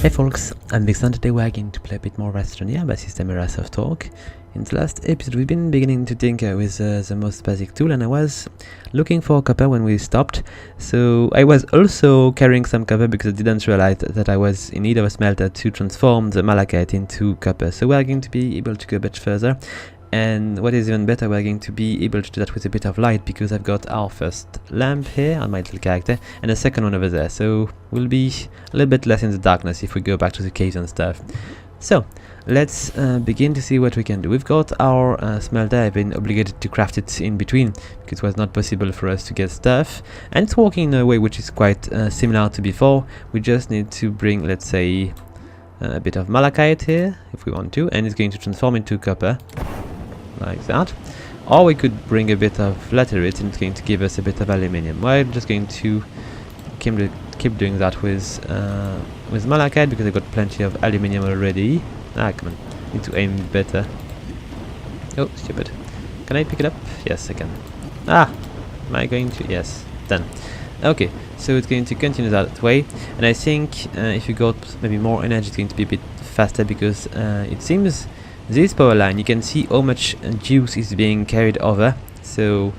Hey folks, I'm Vixen and today we're going to play a bit more Astroneer by System Era Softworks. In the last episode we've been beginning to tinker with the most basic tool, and I was looking for copper when we stopped. So I was also carrying some copper because I didn't realize that I was in need of a smelter to transform the malachite into copper. So we're going to be able to go a bit further. And what is even better, we're going to be able to do that with a bit of light, because I've got our first lamp here on my little character and a second one over there, so we'll be a little bit less in the darkness if we go back to the caves and stuff. So let's begin to see what we can do. We've got our smelter. I've been obligated to craft it in between because it was not possible for us to get stuff, and it's working in a way which is quite similar to before. We just need to bring, let's say, a bit of malachite here if we want to, and it's going to transform into copper like that. Or we could bring a bit of laterite and it's going to give us a bit of aluminium. We're just going to keep doing that with malachite because I've got plenty of aluminium already. Ah, come on, need to aim better. Oh, stupid. Can I pick it up? Yes, I can. Ah, am I going to? Yes, done. Okay, so it's going to continue that way, and I think if you got maybe more energy, it's going to be a bit faster, because it seems this power line, you can see how much juice is being carried over. So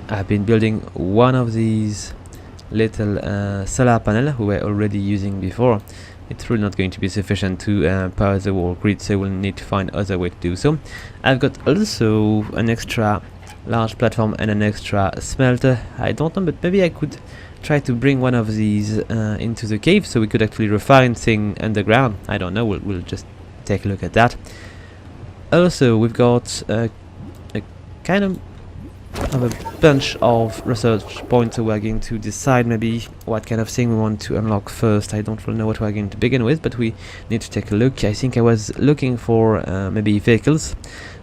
I've been building one of these little solar panel we were already using before. It's really not going to be sufficient to power the whole grid, so we'll need to find other way to do so. I've got also an extra large platform and an extra smelter. I don't know, but maybe I could try to bring one of these into the cave so we could actually refine things underground. I don't know, we'll just take a look at that. Also, we've got a kind of a bunch of research points, so we're going to decide maybe what kind of thing we want to unlock first. I don't really know what we're going to begin with, but we need to take a look. I think I was looking for maybe vehicles,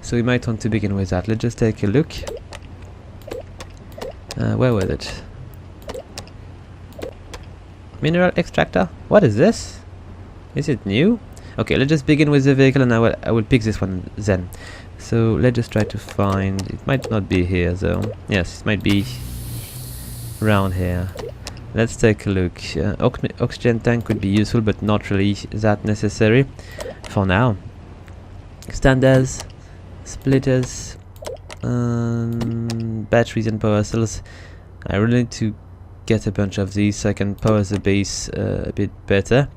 so we might want to begin with that. Let's just take a look. Where was it? Mineral extractor? What is this? Is it new? Okay, let's just begin with the vehicle, and I will pick this one then. So let's just try to find. It might not be here though. Yes, it might be around here. Let's take a look. Oxygen tank could be useful, but not really that necessary for now. Extenders, splitters, batteries and power cells. I really need to get a bunch of these so I can power the base a bit better.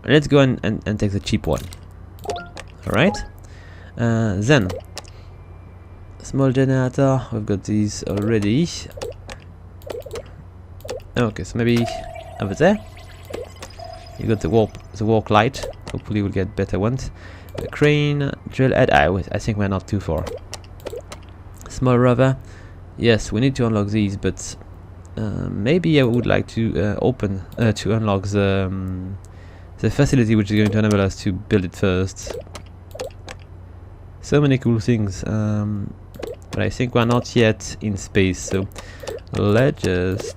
Let's go and take the cheap one. Alright. Then small generator, we've got these already. Okay, so maybe over there you got the walk light. Hopefully we'll get better ones. A crane, drill head. I think we're not too far. Small rover. Yes, we need to unlock these, but maybe I would like to unlock the facility which is going to enable us to build it first. So many cool things, but I think we're not yet in space, so let's just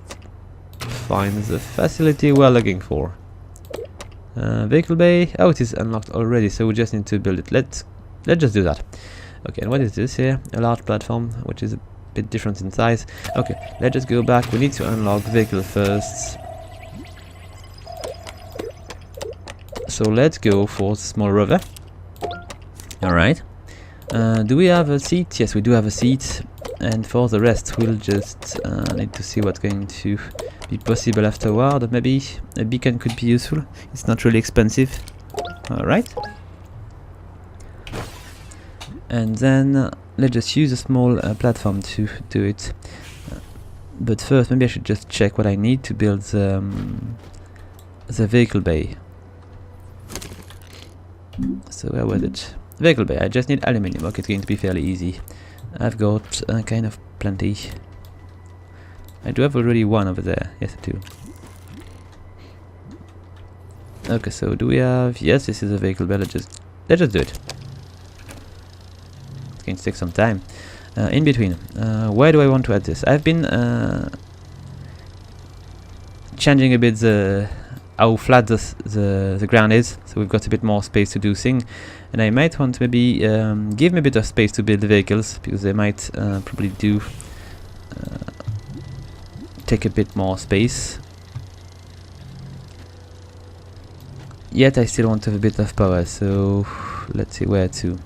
find the facility we're looking for. Vehicle bay. Oh, it is unlocked already, so we just need to build it. Let's just do that. Okay, and what is this here? A large platform, which is a bit different in size. Okay, let's just go back. We need to unlock vehicle first. So let's go for the small rover. Alright. Do we have a seat? Yes, we do have a seat. And for the rest, we'll just need to see what's going to be possible afterward. Maybe a beacon could be useful. It's not really expensive. Alright. And then let's just use a small platform to do it. But first, maybe I should just check what I need to build the vehicle bay. So where was it? Vehicle bay. I just need aluminium. Okay, it's going to be fairly easy. I've got kind of plenty. I do have already one over there. Yes, I do. Okay, so do we have? Yes, this is a vehicle bay. Let's just do it. It's going to take some time. In between, where do I want to add this? I've been changing a bit how flat the ground is, so we've got a bit more space to do things, and I might want to maybe give me a bit of space to build the vehicles, because they might probably do take a bit more space. yet I still want to have a bit of power, so let's see where to.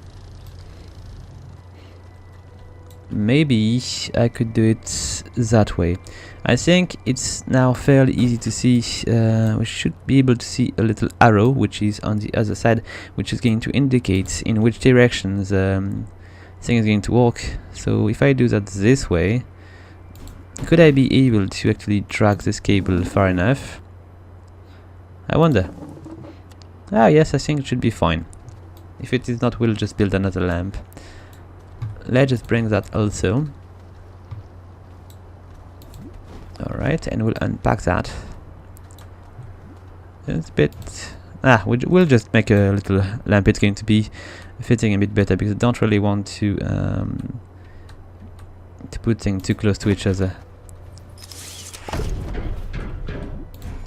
Maybe I could do it that way. I think it's now fairly easy to see. We should be able to see a little arrow which is on the other side, which is going to indicate in which direction the thing is going to walk. So if I do that this way, could I be able to actually drag this cable far enough? I wonder. Ah yes, I think it should be fine. If it is not, we'll just build another lamp. Let's just bring that also. Alright, and we'll unpack that. It's a bit... we'll just make a little lamp. It's going to be fitting a bit better because I don't really want to put things too close to each other.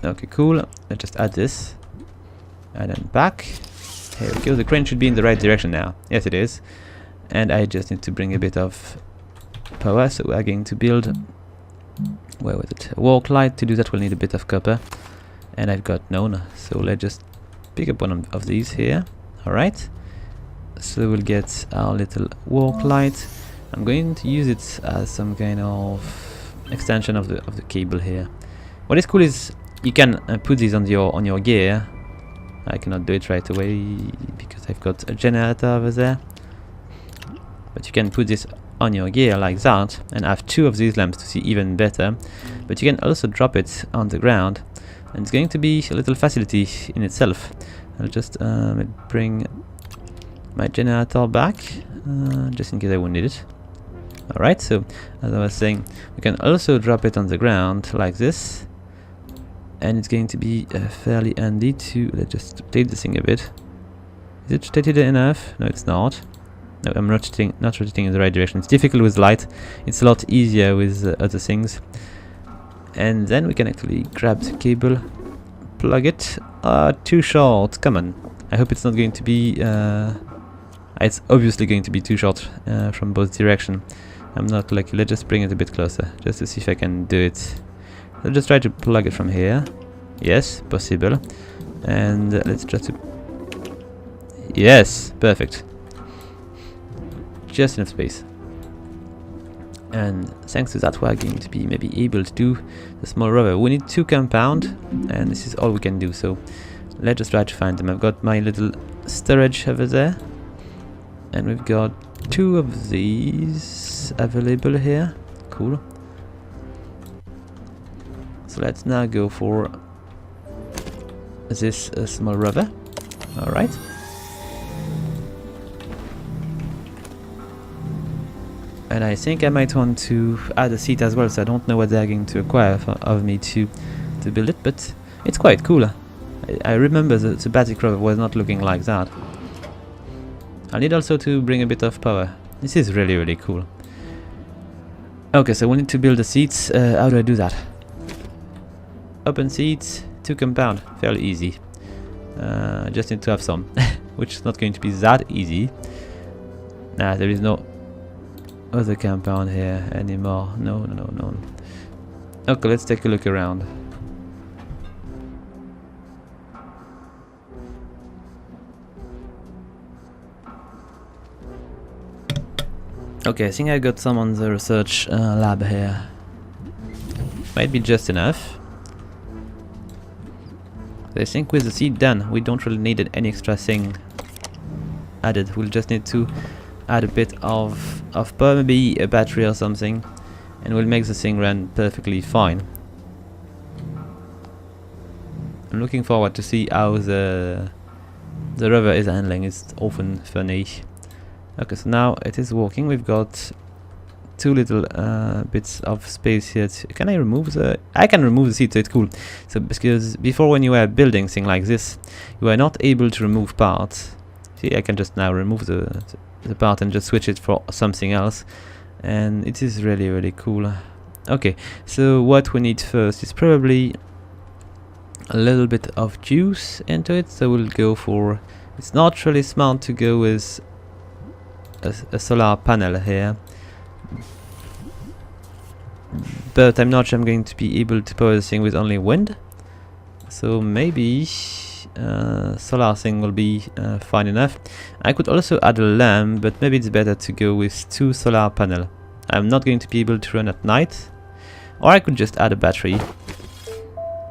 Okay, cool. Let's just add this. And then back. Here we go. The crane should be in the right direction now. Yes, it is. And I just need to bring a bit of power. So we're going to build... Where was it? A walk light. To do that, we'll need a bit of copper. And I've got none. So let's just pick up one of these here. Alright. So we'll get our little walk light. I'm going to use it as some kind of extension of the cable here. What is cool is you can put these on your gear. I cannot do it right away because I've got a generator over there. But you can put this on your gear like that and have two of these lamps to see even better. But you can also drop it on the ground, and it's going to be a little facility in itself. I'll just bring my generator back just in case I will need it. Alright, so as I was saying, we can also drop it on the ground like this, and it's going to be fairly handy to... Let's just rotate this thing a bit. Is it rotated enough? No, it's not. No, I'm not rotating in the right direction. It's difficult with light. It's a lot easier with other things. And then we can actually grab the cable, plug it. Too short. Come on. I hope it's not going to be... it's obviously going to be too short from both directions. I'm not lucky. Let's just bring it a bit closer, just to see if I can do it. Let's just try to plug it from here. Yes, possible. And let's try to... Yes, perfect. Just enough space. And thanks to that, we're going to be maybe able to do the small rover. We need 2 compound, and this is all we can do. So let's just try to find them. I've got my little storage over there, and we've got 2 of these available here. Cool. So let's now go for this small rover. All right. And I think I might want to add a seat as well, so I don't know what they're going to require of me to build it, but it's quite cool. I remember the basic rover was not looking like that. I need also to bring a bit of power. This is really, really cool. Okay, so we need to build the seats. How do I do that? Open seats, 2 compound, fairly easy. Just need to have some, which is not going to be that easy. There is no other compound here anymore. No. Okay, let's take a look around. Okay, I think I got some on the research lab here. Might be just enough. I think with the seed done, we don't really need any extra thing added. We'll just need to add a bit of power, maybe a battery or something, and we'll make the thing run perfectly fine. I'm looking forward to see how the rover is handling. It's often funny. Okay, so now it is working. We've got 2 little bits of space here. Can I remove the... I can remove the seat, so it's cool. So because before, when you were building things like this, you were not able to remove parts. See, I can just now remove the part and just switch it for something else, and it is really, really cool. Okay, so what we need first is probably a little bit of juice into it. So we'll go for... It's not really smart to go with a solar panel here, but I'm not sure I'm going to be able to power this thing with only wind. So maybe solar thing will be fine enough. I could also add a lamp, but maybe it's better to go with 2 solar panels. I'm not going to be able to run at night. Or I could just add a battery.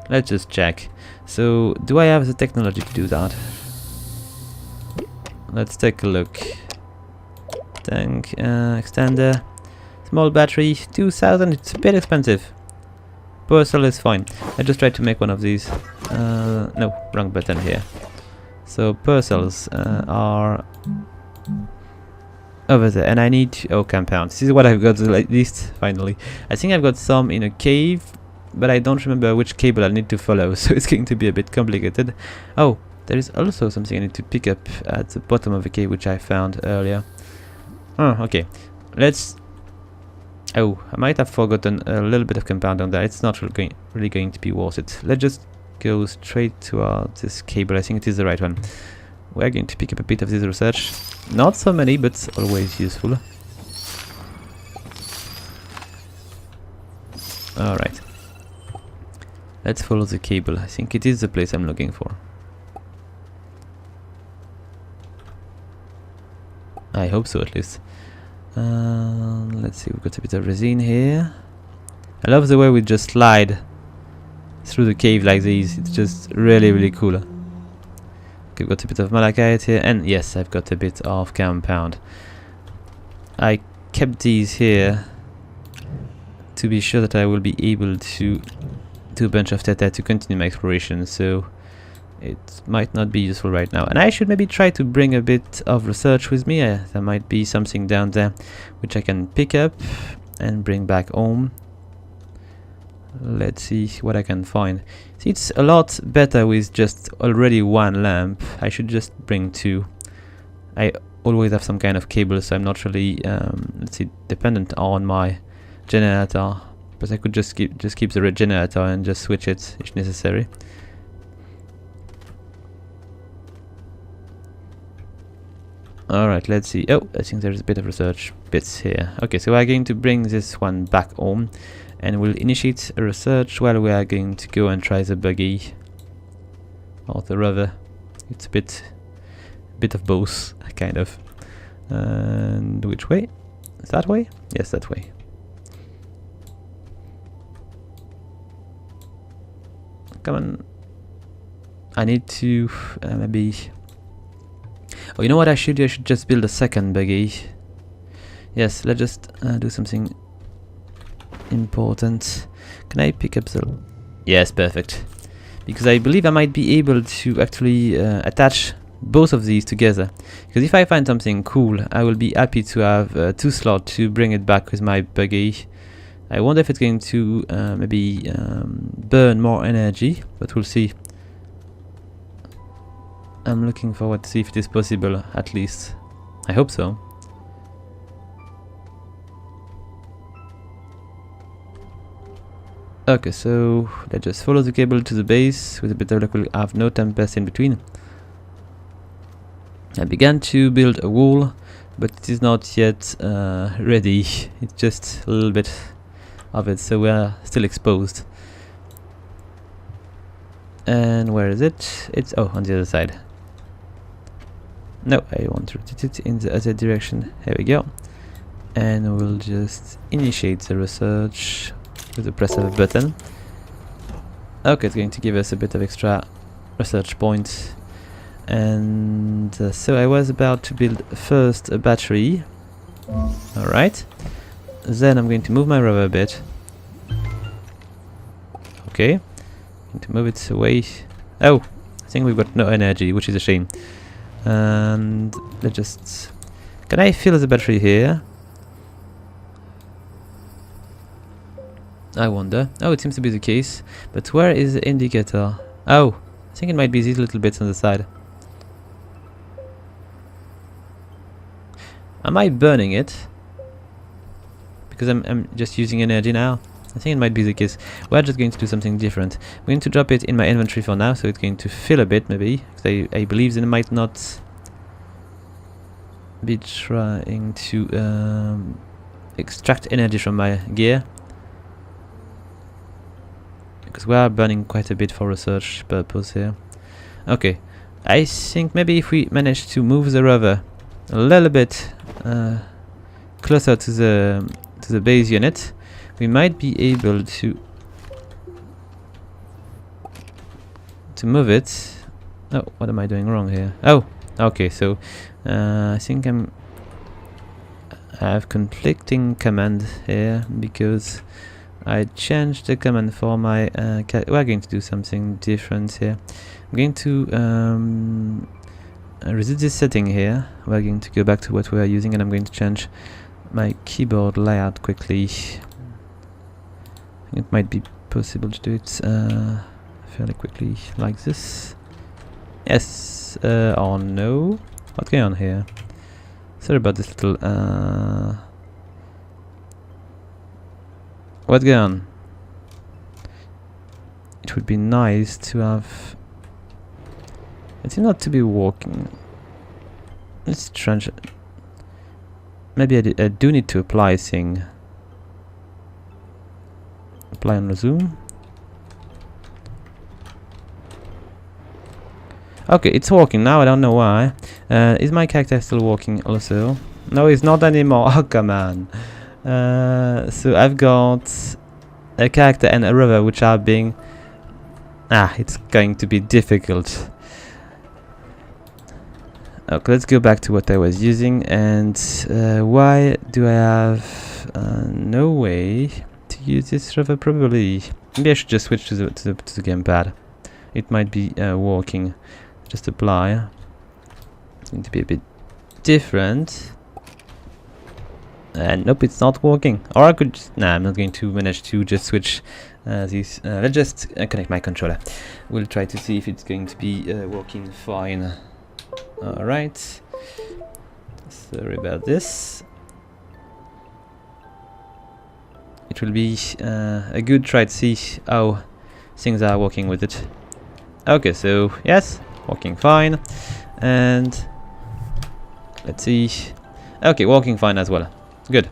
Let's just check. So, do I have the technology to do that? Let's take a look. Tank, extender, small battery, 2000, it's a bit expensive. Power cell is fine. I just tried to make one of these. No, wrong button here. So, power cells are over there, and I need compound. This is what I've got at least, finally. I think I've got some in a cave, but I don't remember which cable I need to follow, so it's going to be a bit complicated. Oh, there is also something I need to pick up at the bottom of the cave, which I found earlier. Oh, okay. Let's... Oh, I might have forgotten a little bit of compound on there. It's not really going to be worth it. Let's just go straight towards this cable. I think it is the right one. We're going to pick up a bit of this research. Not so many, but always useful. Alright. Let's follow the cable. I think it is the place I'm looking for. I hope so, at least. Let's see, we've got a bit of resin here. I love the way we just slide through the cave like these. It's just really, really cool. Okay, we've got a bit of malachite here, and yes, I've got a bit of compound. I kept these here to be sure that I will be able to do a bunch of data to continue my exploration, so it might not be useful right now. And I should maybe try to bring a bit of research with me. There might be something down there which I can pick up and bring back home. Let's see what I can find. See, it's a lot better with just already 1 lamp. I should just bring 2. I always have some kind of cable, so I'm not really let's see, dependent on my generator. But I could just keep the generator and just switch it if necessary. Alright, let's see. Oh, I think there's a bit of research bits here. Okay, so we're going to bring this one back home, and we'll initiate a research while we are going to go and try the buggy or the rover. It's a bit of both, kind of. And which way? That way? Yes, that way. Come on. I need to maybe... Oh, you know what I should do? I should just build a second buggy. Yes, let's just do something important. Can I pick up the... Yes, perfect. Because I believe I might be able to actually attach both of these together. Because if I find something cool, I will be happy to have 2 slots to bring it back with my buggy. I wonder if it's going to maybe burn more energy, but we'll see. I'm looking forward to see if it is possible, at least. I hope so. Okay, so let's just follow the cable to the base. With a bit of luck, we'll have no tempest in between. I began to build a wall, but it is not yet ready. It's just a little bit of it, so we're still exposed. And where is it? It's on the other side. No, I want to rotate it in the other direction. Here we go. And we'll just initiate the research with the press of a button. Okay, it's going to give us a bit of extra research points. And so I was about to build first a battery. Alright. Then I'm going to move my rover a bit. Okay. Going to move it away. Oh, I think we've got no energy, which is a shame. And let's just... Can I fill the battery here? I wonder. Oh, it seems to be the case. But where is the indicator? Oh, I think it might be these little bits on the side. Am I burning it? Because I'm just using energy now. I think it might be the case. We're just going to do something different. I'm going to drop it in my inventory for now, so it's going to fill a bit, maybe. I believe that it might not be trying to extract energy from my gear. Because we are burning quite a bit for research purpose here. Okay, I think maybe if we manage to move the rover a little bit closer to the base unit, we might be able to move it. Oh, what am I doing wrong here? Oh, okay. So I think I have conflicting command here because I changed the command for my we're going to do something different here. I'm going to reset this setting here. We're going to go back to what we are using, and I'm going to change my keyboard layout quickly. It might be possible to do it fairly quickly like this. Yes, or no. What's going on here? Sorry about this little what's going on? It would be nice to have it seems not to be working. It's strange. Maybe I do need to apply a thing. Apply on resume. Okay, it's working now. I don't know why. Is my character still working also? No, it's not anymore. Oh, come on. So I've got a character and a rover which are being... it's going to be difficult. Okay, let's go back to what I was using. And why do I have no way to use this rover? Probably. Maybe I should just switch to the gamepad. It might be working. Just apply. It's going to be a bit different. And nope, it's not working. Or I could just, I'm not going to manage to just switch these. Let's just connect my controller. We'll try to see if it's going to be working fine. Alright. Sorry about this. It will be a good try to see how things are working with it. Okay, so yes, working fine. And let's see. Okay, working fine as well. Good.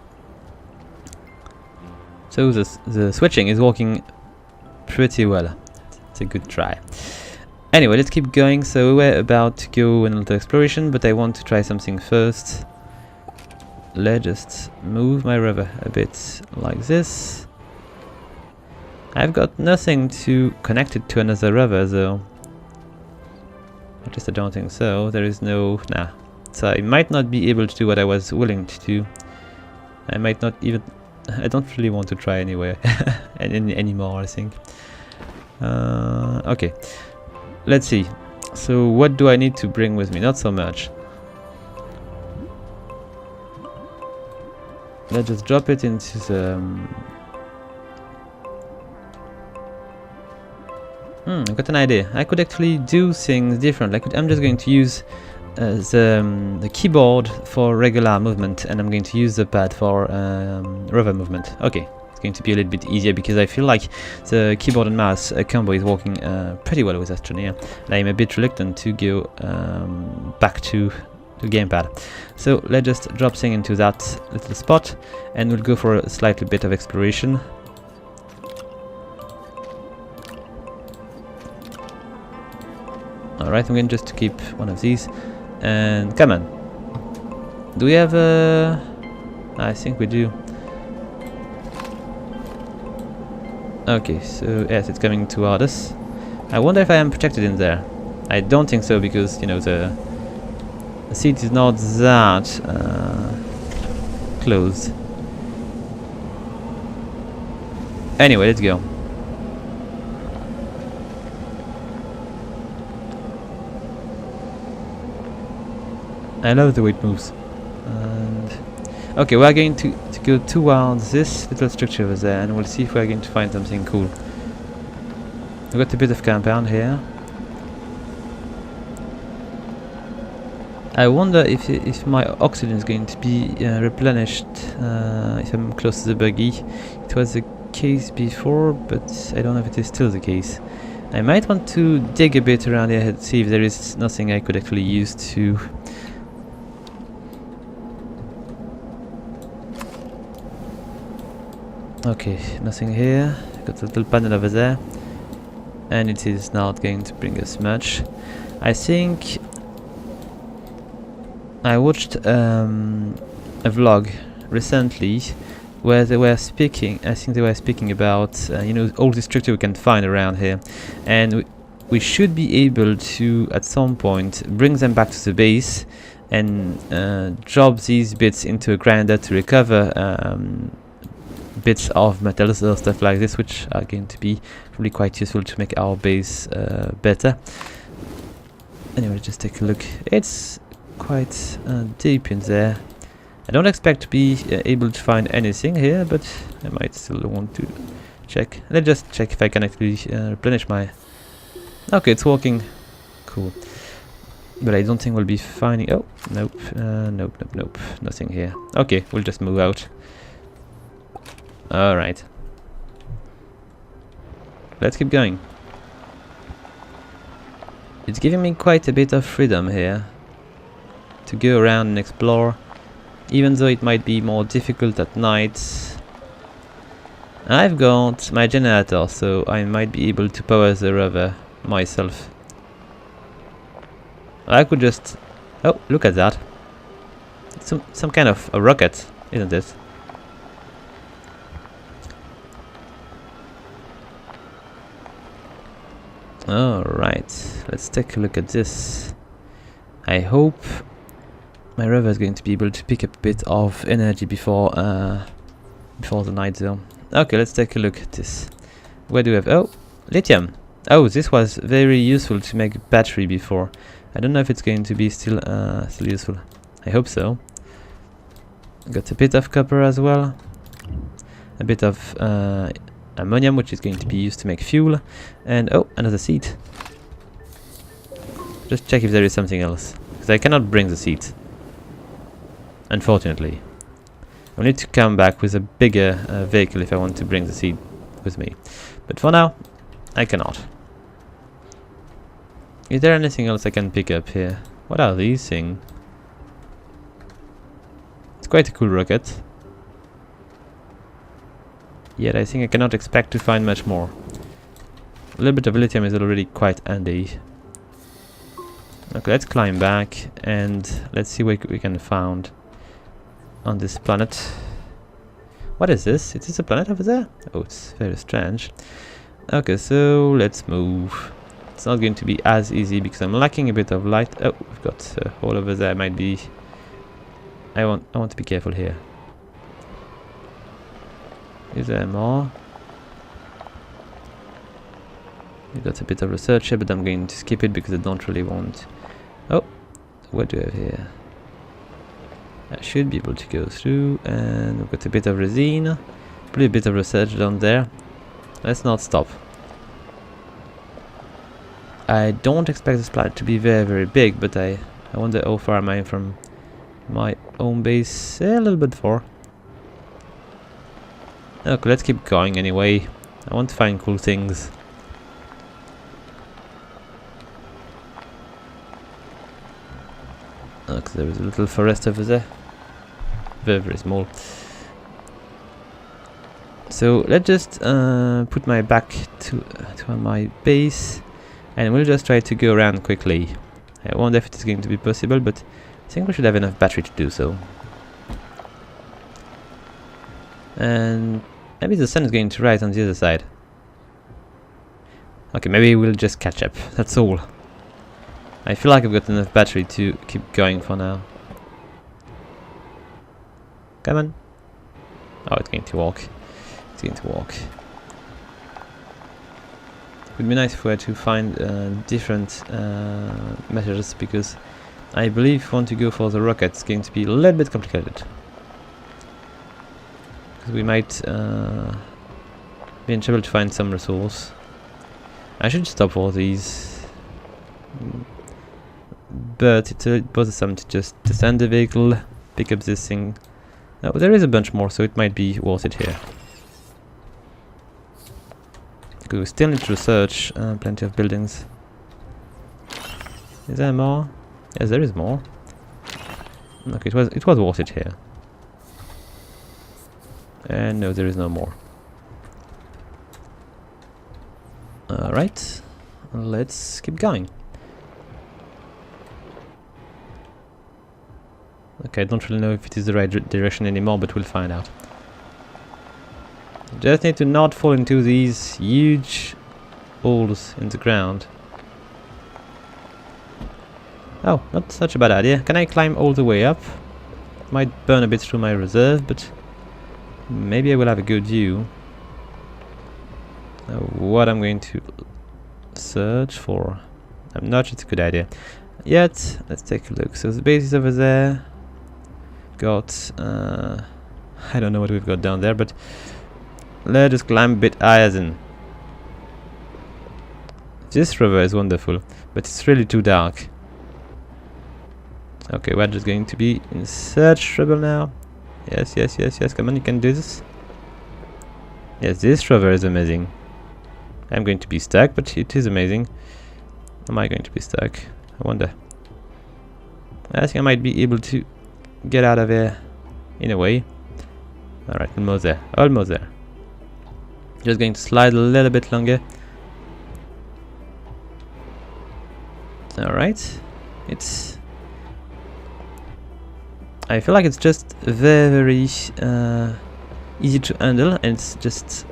So the switching is working pretty well. It's a good try. Anyway, let's keep going. So we're about to go on another exploration, but I want to try something first. Let's just move my rover a bit like this. I've got nothing to connect it to another rover though. I don't think so. There is no... So I might not be able to do what I was willing to do. I might not even... I don't really want to try anyway. anymore, I think. Okay. Let's see. So what do I need to bring with me? Not so much. Let's just drop it into the... I've got an idea. I could actually do things different. I'm just going to use the keyboard for regular movement, and I'm going to use the pad for rover movement. Okay, it's going to be a little bit easier because I feel like the keyboard and mouse combo is working pretty well with Astroneer. And I'm a bit reluctant to go back to the gamepad. So let's just drop things into that little spot, and we'll go for a slightly bit of exploration. Alright, I'm going just to keep one of these. And come on. Do we have a... I think we do. Okay, so yes, it's coming toward us. I wonder if I am protected in there. I don't think so, because, you know, the seat is not that closed. Anyway, let's go. I love the way it moves. And okay, we're going to go towards this little structure over there, and we'll see if we're going to find something cool. We've got a bit of compound here. I wonder if my oxygen is going to be replenished if I'm close to the buggy. It was the case before, but I don't know if it is still the case. I might want to dig a bit around here to see if there is nothing I could actually use to... Okay, nothing here. Got a little panel over there, and it is not going to bring us much. I think I watched a vlog recently where they were speaking. I think they were speaking about you know, all the structure we can find around here, and we should be able to at some point bring them back to the base and drop these bits into a grinder to recover bits of metals or stuff like this, which are going to be probably quite useful to make our base better. Anyway, just take a look. It's quite deep in there. I don't expect to be able to find anything here, but I might still want to check. Let's just check if I can actually replenish my... Okay, it's working. Cool. But I don't think we'll be finding... Oh, nope. Nope. Nothing here. Okay, we'll just move out. Alright. Let's keep going. It's giving me quite a bit of freedom here to go around and explore, even though it might be more difficult at night. I've got my generator, so I might be able to power the rover myself. I could just... Oh, look at that. It's some kind of a rocket, isn't it? Alright, let's take a look at this. I hope my rover is going to be able to pick up a bit of energy before the night zone. Okay, let's take a look at this. Where do we have... Oh, lithium. Oh, this was very useful to make a battery before. I don't know if it's going to be still useful. I hope so. Got a bit of copper as well. A bit of ammonium, which is going to be used to make fuel. And oh, another seed. Just check if there is something else, because I cannot bring the seed, unfortunately. I need to come back with a bigger vehicle if I want to bring the seed with me. But for now, I cannot. Is there anything else I can pick up here? What are these things? It's quite a cool rocket. Yet I think I cannot expect to find much more. A little bit of lithium is already quite handy. Okay, let's climb back and let's see what we can find on this planet. What is this? Is this a planet over there? Oh, it's very strange. Okay, so let's move. It's not going to be as easy because I'm lacking a bit of light. Oh, we've got a hole over there. Might be... I want to be careful here. Is there more? We got a bit of research here, but I'm going to skip it because I don't really want... Oh, what do we have here? I should be able to go through, and we've got a bit of resin, probably a bit of research down there. Let's not stop. I don't expect this planet to be very, very big, but I wonder how far am I from my home base? A little bit far. Okay, let's keep going anyway. I want to find cool things. Okay, there is a little forest over there. Very, very small. So let's just put my back to my base, and we'll just try to go around quickly. I wonder if it is going to be possible, but I think we should have enough battery to do so. And maybe the sun is going to rise on the other side. Okay, maybe we'll just catch up. That's all. I feel like I've got enough battery to keep going for now. Come on. Oh, it's going to walk. It's going to walk. It would be nice if we were to find different measures, because I believe if we want to go for the rocket, it's going to be a little bit complicated. Because we might be in trouble to find some resource. I should stop all these. But it's a bit bothersome to just descend the vehicle, pick up this thing. Oh, there is a bunch more, so it might be worth it here. We still need to research plenty of buildings. Is there more? Yes, there is more. Okay, it was worth it here. And no, there is no more. Alright, let's keep going. Okay, I don't really know if it is the right direction anymore, but we'll find out. Just need to not fall into these huge holes in the ground. Oh, not such a bad idea. Can I climb all the way up? Might burn a bit through my reserve, but maybe I will have a good view. What I'm going to search for. I'm not sure it's a good idea. Yet, let's take a look. So the base is over there. Got, I don't know what we've got down there, but let's just climb a bit higher then. This river is wonderful, but it's really too dark. Okay, we're just going to be in search trouble now. Yes, yes, yes, yes, come on, you can do this. Yes, this river is amazing. I'm going to be stuck, but it is amazing. Am I going to be stuck? I wonder. I think I might be able to get out of here in a way. Alright, almost there. Almost there. Just going to slide a little bit longer. Alright. It's... I feel like it's just very easy to handle, and it's just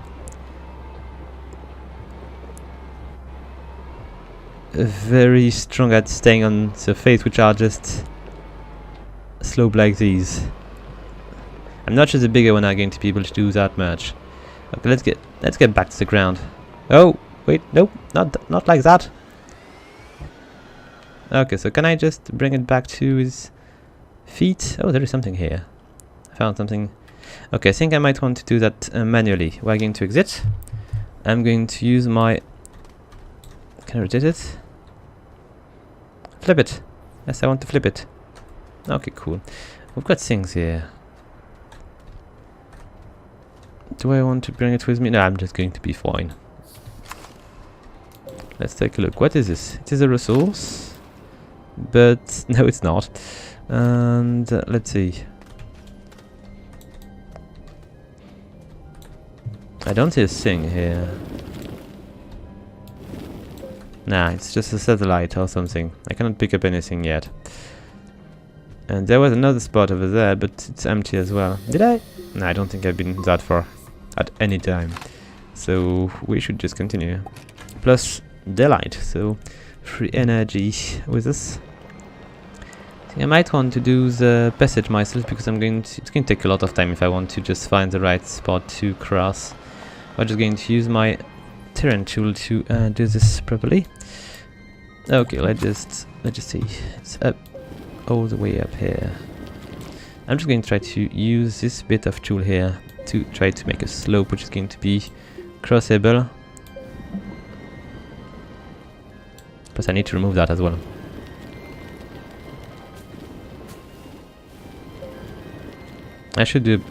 very strong at staying on surface, which are just slope like these. I'm not sure the bigger one are going to be able to do that much. Okay, let's get back to the ground. Oh wait, nope, not like that. Okay, so can I just bring it back to his feet? Oh, there is something here. I found something. Okay, I think I might want to do that manually. We're going to exit. I'm going to use my... Can I rotate it? Flip it. Yes, I want to flip it. Okay, cool. We've got things here. Do I want to bring it with me? No, I'm just going to be fine. Let's take a look. What is this? It is a resource. But no, it's not. And let's see. I don't see a thing here. Nah, it's just a satellite or something. I cannot pick up anything yet. And there was another spot over there, but it's empty as well. Did I? No, I don't think I've been that far at any time. So we should just continue. Plus daylight, so free energy with us. I think I might want to do the passage myself, because it's going to take a lot of time if I want to just find the right spot to cross. I'm just going to use my terrain tool to do this properly. Okay, let's just see. It's up all the way up here. I'm just going to try to use this bit of tool here to try to make a slope which is going to be crossable. Plus I need to remove that as well. I should do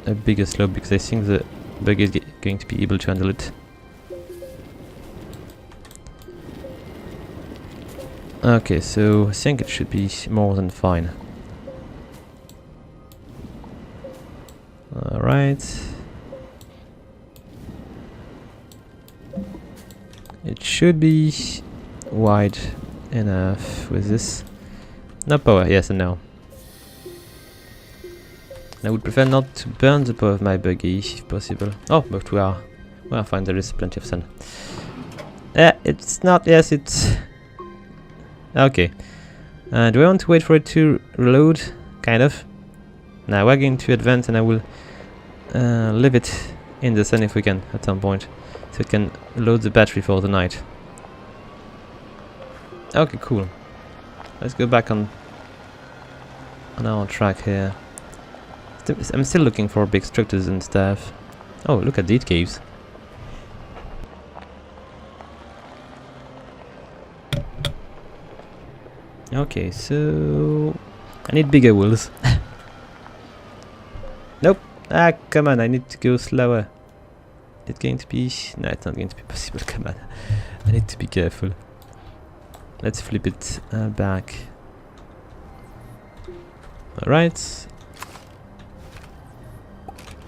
a bigger slope because I think the bug is going to be able to handle it. Okay, so I think it should be more than fine. Alright. It should be wide enough with this. No power, yes and no. I would prefer not to burn the power of my buggy if possible. Oh, but we are fine, there is plenty of sun. It's not, yes, it's... Okay. Do I want to wait for it to reload? Kind of. Now we're going to advance, and I will leave it in the sun if we can at some point, so it can load the battery for the night. Okay, cool. Let's go back on our track here. I'm still looking for big structures and stuff. Oh, look at these caves. Okay, so I need bigger wheels. Nope. Ah, come on, I need to go slower. It's going to be... No, it's not going to be possible, come on. I need to be careful. Let's flip it back. Alright.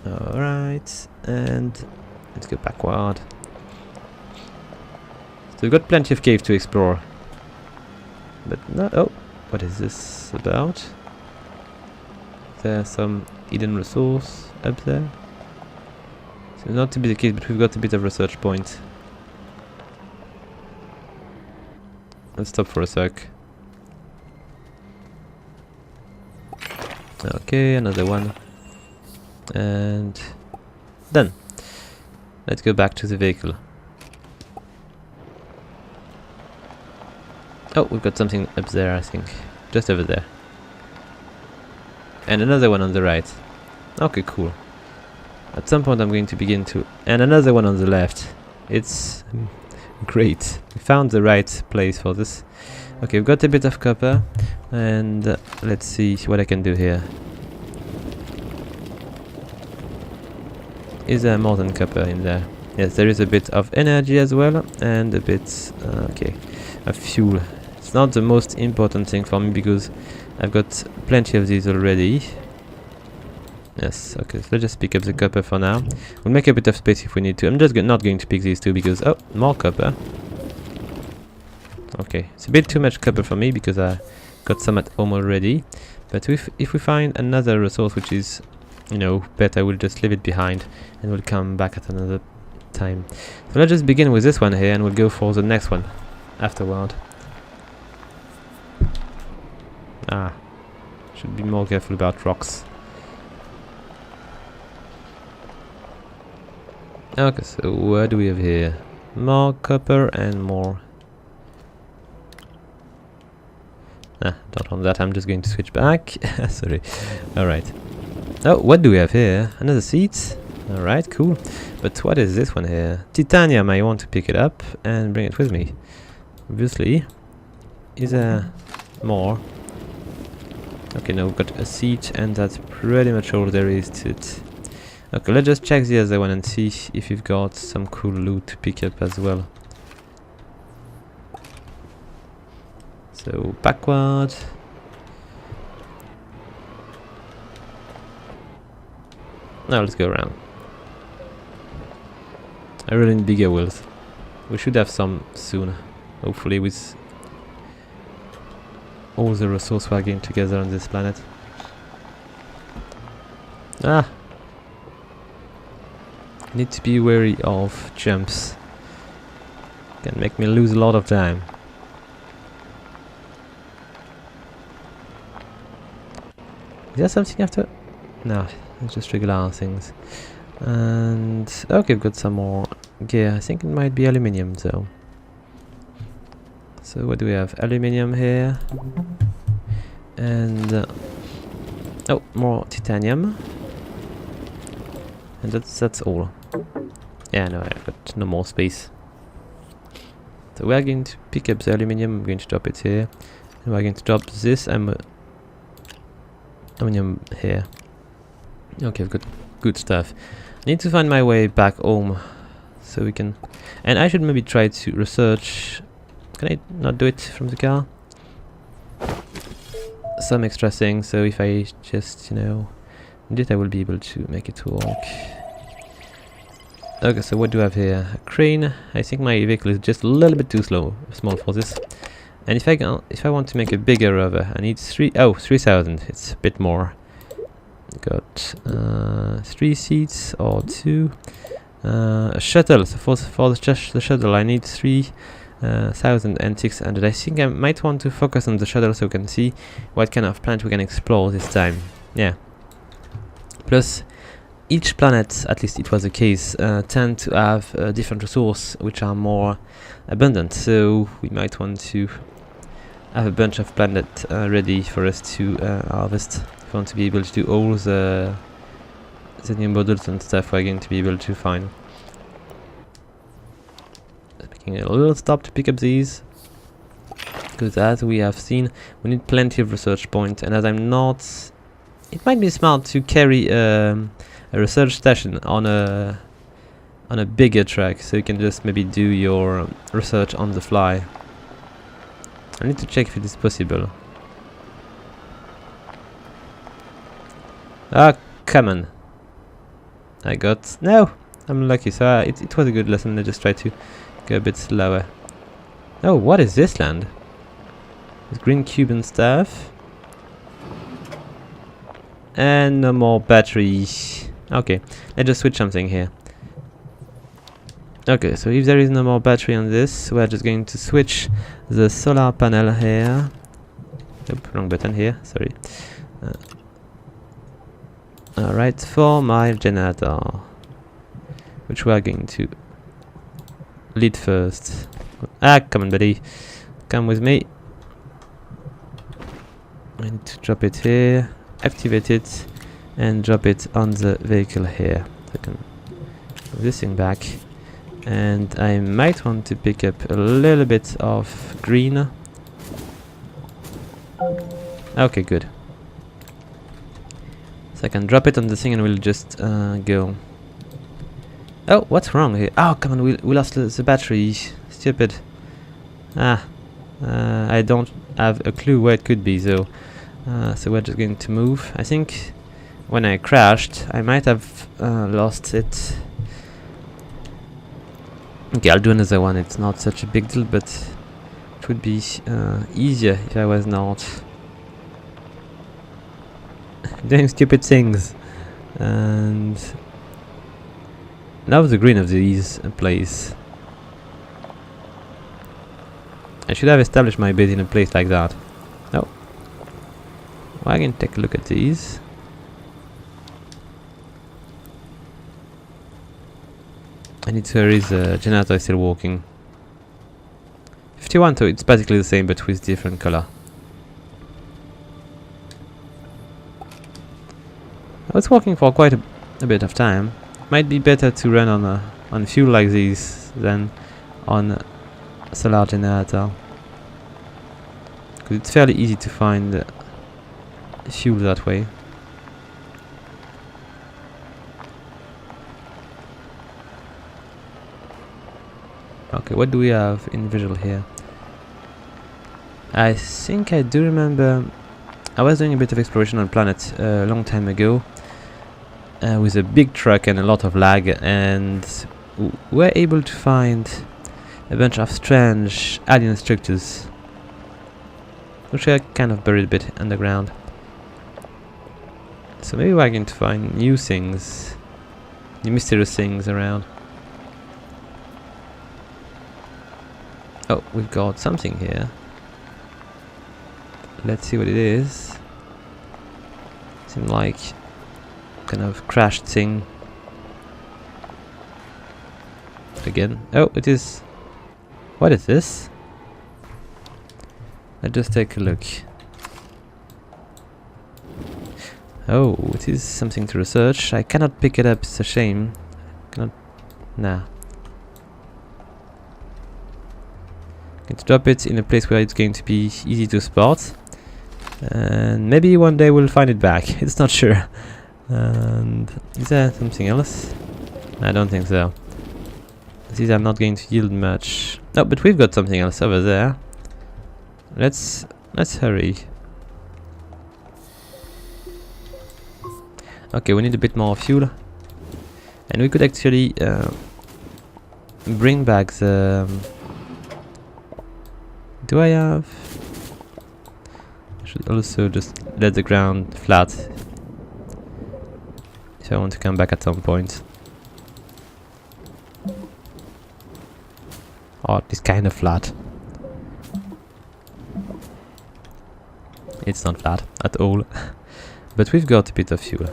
Alright, and let's go backward. So we've got plenty of cave to explore. But no, oh, what is this about? there some hidden resource up there? So not to be the case, but we've got a bit of research point. Let's stop for a sec. Okay, another one. And done. Let's go back to the vehicle. Oh, we've got something up there, I think. Just over there. And another one on the right. Okay, cool. At some point I'm going to begin to... And another one on the left. It's great. We found the right place for this. Okay, we've got a bit of copper. And let's see what I can do here. Is there more than copper in there? Yes, there is a bit of energy as well. And a bit... okay, of fuel. It's not the most important thing for me because I've got plenty of these already. Yes, okay, so let's just pick up the copper for now. We'll make a bit of space if we need to. I'm just not going to pick these two because... Oh, more copper. Okay, it's a bit too much copper for me because I got some at home already. But if we find another resource which is, you know, better, we'll just leave it behind and we'll come back at another time. So let's just begin with this one here and we'll go for the next one afterward. Ah, should be more careful about rocks. Okay, so what do we have here? More copper and more. Ah, don't want that, I'm just going to switch back. Sorry. Alright. Oh, what do we have here? Another seat? Alright, cool. But what is this one here? Titanium, I want to pick it up and bring it with me. Obviously. Is there more? Okay, now we've got a seat and that's pretty much all there is to it. Okay, let's just check the other one and see if you've got some cool loot to pick up as well. So, backward. Now let's go around. I really need bigger wheels. We should have some soon, hopefully, with all the resources we're getting together on this planet. Ah! Need to be wary of jumps. Can make me lose a lot of time. Is there something after? No, it's just regular things. And okay, we've got some more gear. I think it might be aluminium though. So what do we have? Aluminium here. And oh, more titanium. And that's all. Yeah, no, I've got no more space. So we're going to pick up the aluminium. I'm going to drop it here. And we're going to drop this aluminium here. Okay, I've got good stuff. I need to find my way back home so we can... And I should maybe try to research... Can I not do it from the car? Some extra things, so if I just, you know... did I will be able to make it work. Okay, so what do I have here? A crane. I think my vehicle is just a little bit too small for this. And if I want to make a bigger rover, I need 3,000. It's a bit more. Got 3 seats or 2. A shuttle. So for the shuttle, I need 3,600. I think I might want to focus on the shuttle so we can see what kind of planet we can explore this time. Yeah. Plus, each planet, at least it was the case, tend to have a different resource which are more abundant. So we might want to have a bunch of planets ready for us to harvest. If we want to be able to do all the new models and stuff we're going to be able to find. Making a little stop to pick up these. Because as we have seen, we need plenty of research points, and as I'm not... It might be smart to carry a research station on a bigger track, so you can just maybe do your research on the fly. I need to check if it is possible. Ah, come on! I got... No! I'm lucky, so it was a good lesson. I just tried to go a bit slower. Oh, what is this land? This green cube and stuff. And no more battery. Okay, let's just switch something here. Okay, so if there is no more battery on this, we're just going to switch the solar panel here. Oop, wrong button here, sorry. Alright, for my generator, which we are going to lead first. Ah, come on, buddy. Come with me. I need to drop it here, activate it, and drop it on the vehicle here. So I can move this thing back. And I might want to pick up a little bit of green. Okay, good. So I can drop it on the thing and we'll just go. Oh, what's wrong here? Oh, come on, we lost the battery. Stupid. I don't have a clue where it could be, so we're just going to move. I think when I crashed, I might have lost it. Okay, I'll do another one. It's not such a big deal, but it would be easier if I was not doing stupid things. And love the green of these place. I should have established my base in a place like that. Oh, well, I can take a look at these. I need to hurry, the generator is still working. 51, so it's basically the same but with different color. I was working for quite a bit of time. Might be better to run on fuel like this than on a solar generator, because it's fairly easy to find fuel that way. Okay, what do we have in visual here? I think I do remember I was doing a bit of exploration on planet a long time ago with a big truck and a lot of lag, and we're able to find a bunch of strange alien structures which are kind of buried a bit underground. So maybe we're going to find new things, new mysterious things around. Oh, we've got something here. Let's see what it is. Seems like kind of crashed thing. Again. Oh, it is. What is this? Let's just take a look. Oh, it is something to research. I cannot pick it up, it's a shame. Cannot. Nah. Let's drop it in a place where it's going to be easy to spot, and maybe one day we'll find it back. It's not sure. And is there something else? I don't think so. These are not going to yield much. No, but we've got something else over there. Let's hurry. Okay, we need a bit more fuel, and we could actually bring back the. Do I have? I should also just let the ground flat if I want to come back at some point. Oh, it's kind of flat. It's not flat at all. But we've got a bit of fuel.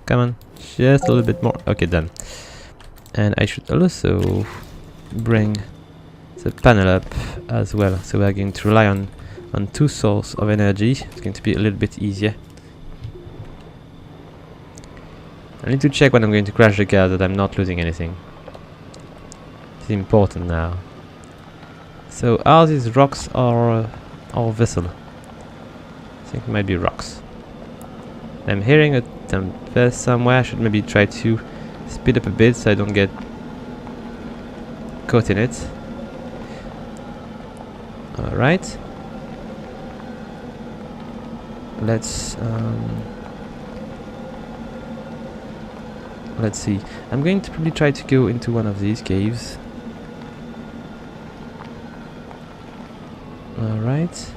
Come on, just a little bit more. Okay, done. And I should also bring the panel up as well, so we're going to rely on two sources of energy. It's going to be a little bit easier. I need to check when I'm going to crash the car that I'm not losing anything. It's important now. So are these rocks or vessel? I think it might be rocks. I'm hearing a tempest somewhere. I should maybe try to speed up a bit so I don't get caught in it. Alright. Let's see. I'm going to probably try to go into one of these caves. Alright.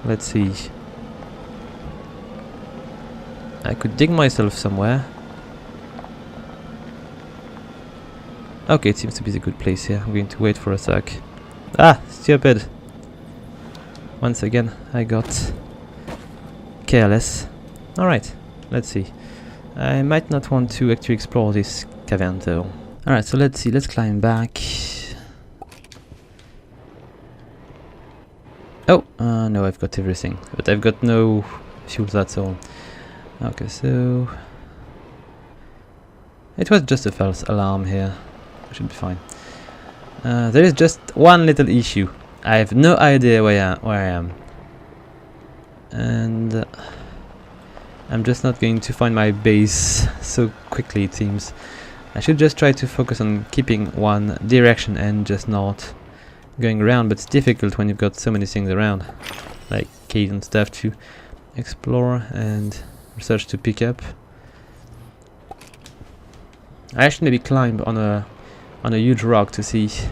Let's see. I could dig myself somewhere. Okay, it seems to be the good place here. I'm going to wait for a sec. Ah, stupid! Once again, I got careless. Alright, let's see. I might not want to actually explore this cavern though. Alright, so let's see, let's climb back. Oh, no, I've got everything, but I've got no fuel, that's all. Okay, so... it was just a false alarm here. I should be fine. There is just one little issue. I have no idea where I am. And... I'm just not going to find my base so quickly, it seems. I should just try to focus on keeping one direction and just not going around, but it's difficult when you've got so many things around, like caves and stuff to explore and research to pick up. I should maybe climb on a huge rock to see if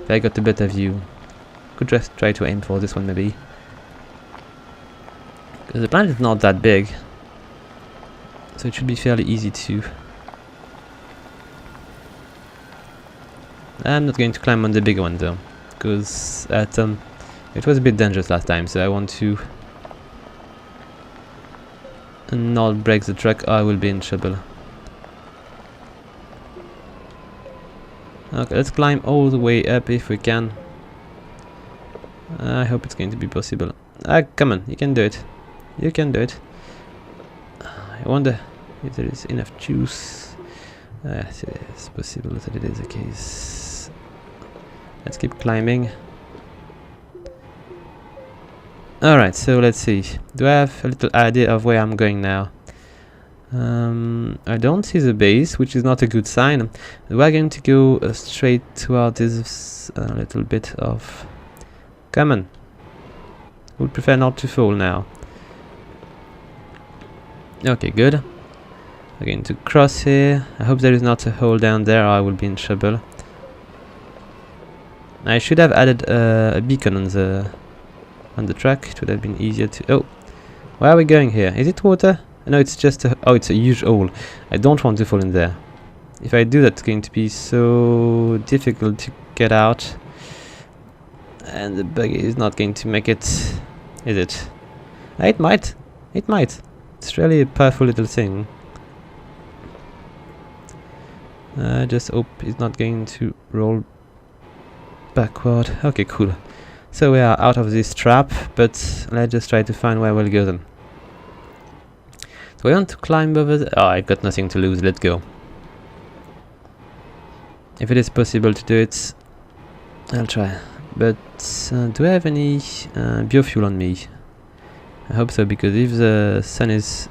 I got a better view. Could just try to aim for this one maybe. Because the planet is not that big, so it should be fairly easy to... I'm not going to climb on the bigger one though, because it was a bit dangerous last time, so I want to not break the truck or I will be in trouble. Okay, let's climb all the way up if we can. I hope it's going to be possible. Come on, you can do it. You can do it. I wonder if there is enough juice. It's possible that it is the case. Let's keep climbing. Alright, so let's see. Do I have a little idea of where I'm going now? I don't see the base, which is not a good sign. We're going to go straight toward this little bit of... Come on. Would prefer not to fall now. Okay, good. We're going to cross here. I hope there is not a hole down there or I will be in trouble. I should have added a beacon on the track. It would have been easier to... Oh! Where are we going here? Is it water? No, it's just a... Oh, it's a huge hole. I don't want to fall in there. If I do, that's going to be so difficult to get out. And the buggy is not going to make it, is it? It might. It might. It's really a powerful little thing. I just hope it's not going to roll backward. Okay, cool. So we are out of this trap, but let's just try to find where we'll go then. So we want to climb over the... Oh, I've got nothing to lose. Let's go. If it is possible to do it, I'll try. But do I have any biofuel on me? I hope so, because if the sun is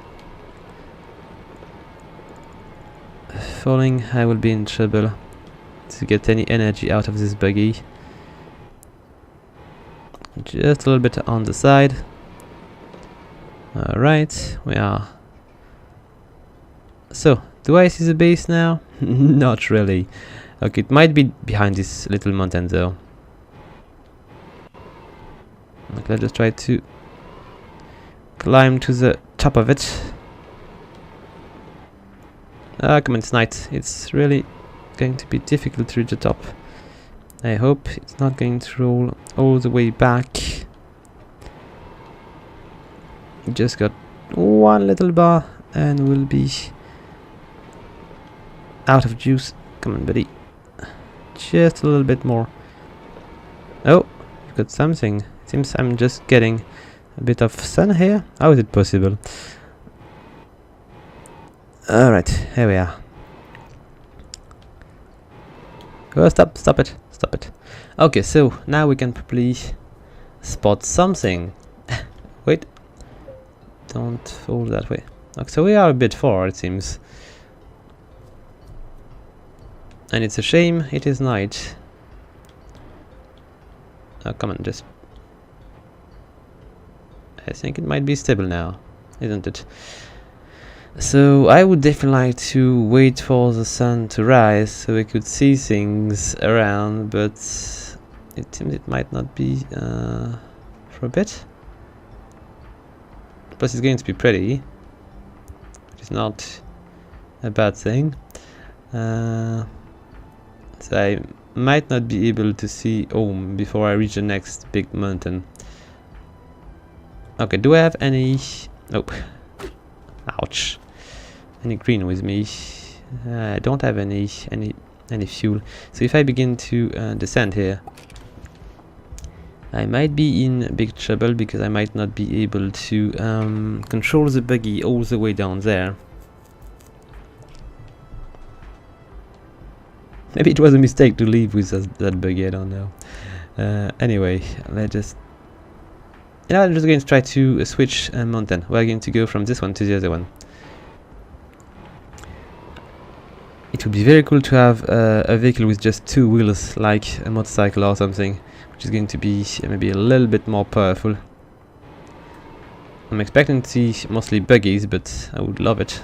falling, I will be in trouble to get any energy out of this buggy. Just a little bit on the side. Alright, we are. So, do I see the base now? Not really. Okay, it might be behind this little mountain though. Okay, let's just try to climb to the top of it. Come on, it's night. It's really going to be difficult to reach the top. I hope it's not going to roll all the way back. Just got one little bar and we'll be out of juice. Come on, buddy. Just a little bit more. Oh, you've got something. It seems I'm just getting a bit of sun here. How is it possible? Alright, here we are. Oh, stop it. Stop it. Okay, so now we can probably spot something. Wait. Don't fall that way. Okay, so we are a bit far, it seems. And it's a shame it is night. Oh, come on, just... I think it might be stable now, isn't it? So I would definitely like to wait for the sun to rise so we could see things around, but it seems it might not be for a bit. Plus it's going to be pretty, which is not a bad thing. So I might not be able to see home before I reach the next big mountain. Okay, do I have any... Nope. Ouch. Any green with me? I don't have any fuel. So if I begin to descend here, I might be in big trouble because I might not be able to control the buggy all the way down there. Maybe it was a mistake to leave with that buggy, I don't know. Anyway, let's just... You know, I'm just going to try to switch a mountain. We're going to go from this one to the other one. It would be very cool to have a vehicle with just 2 wheels, like a motorcycle or something, which is going to be maybe a little bit more powerful. I'm expecting to see mostly buggies, but I would love it.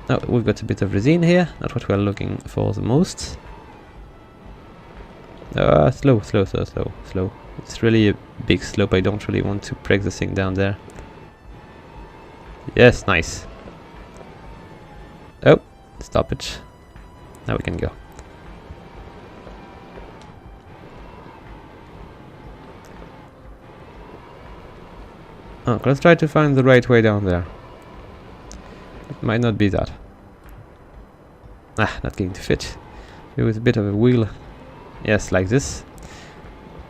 Oh, we've got a bit of resin here, not what we're looking for the most. Slow. It's really a big slope, I don't really want to break the thing down there. Yes, nice. Oh, stop it. Now we can go. Oh, let's try to find the right way down there. It might not be that. Ah, not going to fit. With a bit of a wheel. Yes, like this.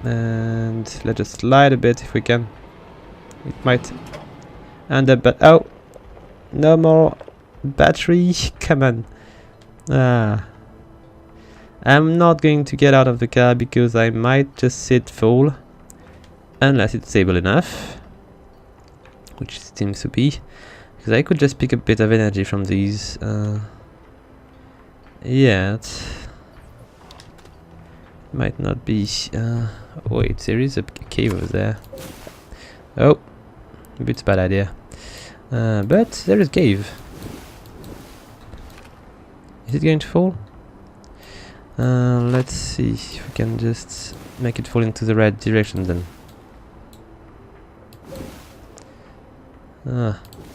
And let's just slide a bit if we can. It might end up, but oh, no more battery. Come on. I'm not going to get out of the car because I might just sit full, unless it's stable enough, which it seems to be. Because I could just pick a bit of energy from these. Yeah, it might not be. Wait, there is a cave over there. Oh, maybe it's a bad idea. But there is a cave. Is it going to fall? Let's see if we can just make it fall into the right direction then.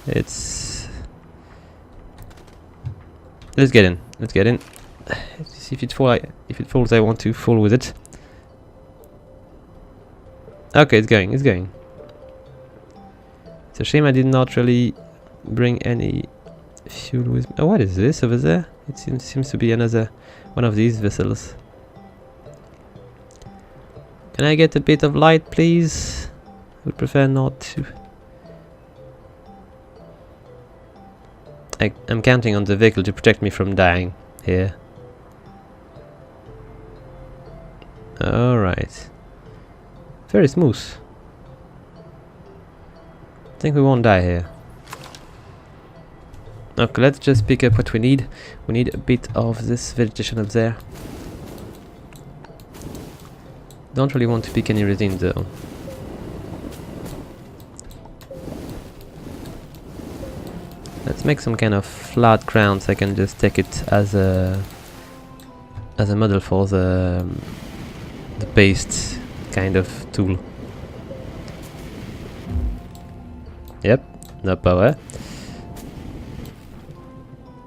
It's... Let's get in. Let's get in. Let's see if it falls, I want to fall with it. Okay, it's going. It's going. It's a shame I did not really bring any fuel with me. Oh, what is this over there? It seems to be another one of these vessels. Can I get a bit of light, please? I would prefer not to. I'm counting on the vehicle to protect me from dying here. Alright. Very smooth. I think we won't die here. Okay, let's just pick up what we need. We need a bit of this vegetation up there. Don't really want to pick any resin though. Let's make some kind of flat ground so I can just take it as a model for the paste kind of tool. Yep, no power.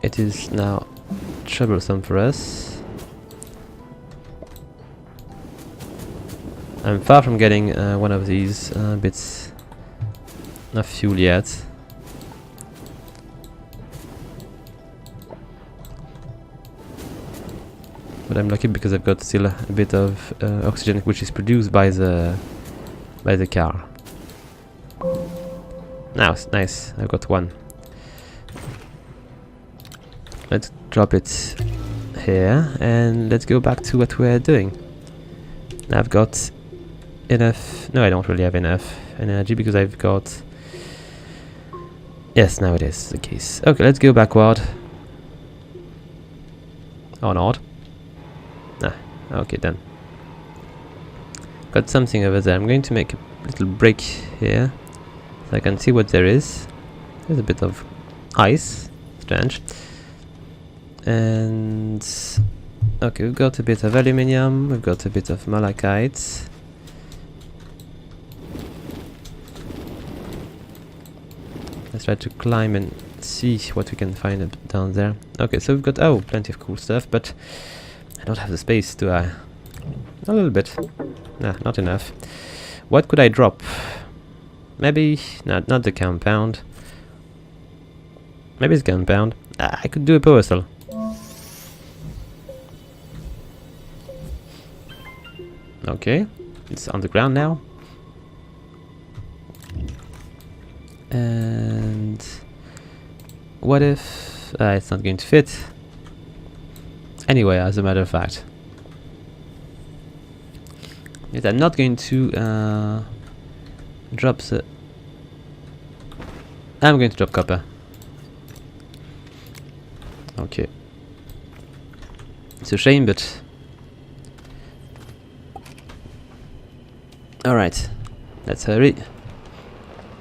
It is now troublesome for us. I'm far from getting one of these bits of fuel yet. But I'm lucky because I've got still a bit of oxygen which is produced by the car. Now, nice, I've got one. Let's drop it here and let's go back to what we're doing. I've got enough... No, I don't really have enough energy because I've got... Yes, now it is the case. Okay, let's go backward. Or not. Okay, then. Got something over there. I'm going to make a little break here so I can see what there is. There's a bit of ice. Strange. And... Okay, we've got a bit of aluminium. We've got a bit of malachite. Let's try to climb and see what we can find down there. Okay, so we've got, oh, plenty of cool stuff, but I don't have the space, do I? A little bit. Nah, not enough. What could I drop? Maybe, not the compound. Maybe it's compound. I could do a power cell. Okay, it's on the ground now. And what if it's not going to fit? Anyway, as a matter of fact, yes, I'm not going to drop the. I'm going to drop copper. Okay, it's a shame, but all right, let's hurry.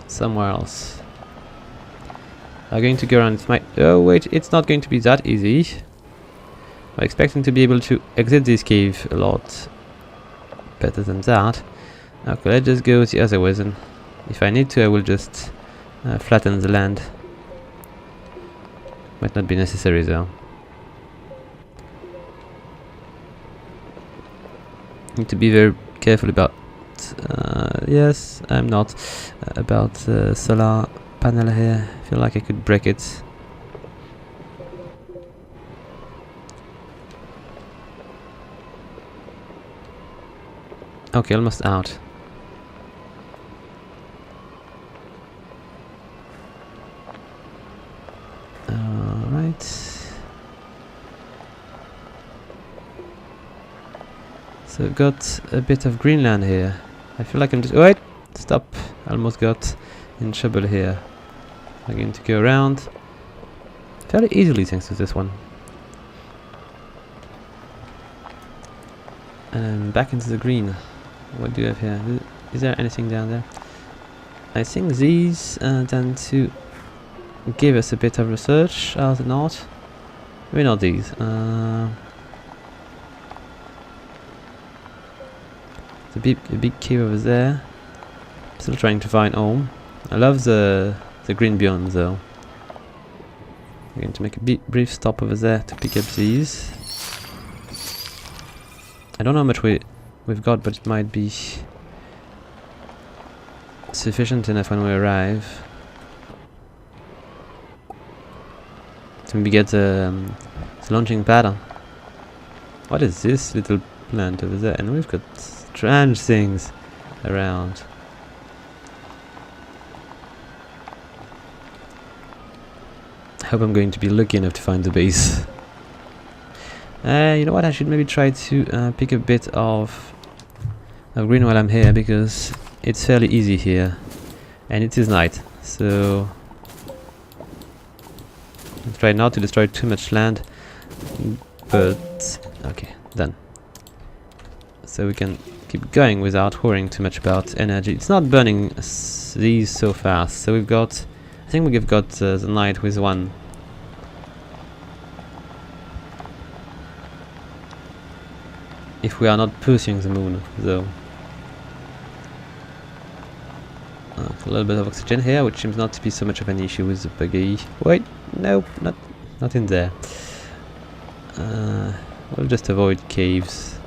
Somewhere else. I'm going to go around my... Oh wait, it's not going to be that easy. I'm expecting to be able to exit this cave a lot better than that. Okay, let's just go the other way then. If I need to, I will just flatten the land. Might not be necessary though. Need to be very careful about yes, I'm not about solar panel here. I feel like I could break it. Okay, almost out. Alright. So I've got a bit of Greenland here. I feel like I'm just... Wait! Stop! I almost got in trouble here. I'm going to go around fairly easily thanks to this one. And back into the green. What do you have here? Is there anything down there? I think these tend to give us a bit of research, are they not? Maybe not these. A big cave over there. Still trying to find home. I love the green beyond though. I'm going to make a brief stop over there to pick up these. I don't know how much we've got, but it might be sufficient enough when we arrive to maybe get the launching pad. What is this little plant over there? And we've got strange things around. I hope I'm going to be lucky enough to find the base. You know what? I should maybe try to pick a bit of green while I'm here, because it's fairly easy here, and it is night. So I'll try not to destroy too much land. But okay, done. So we can keep going without worrying too much about energy. It's not burning these so fast. So we've got, I think we've got the night with one. If we are not pursuing the moon, though. A little bit of oxygen here, which seems not to be so much of an issue with the buggy. Wait, nope, not in there. We'll just avoid caves.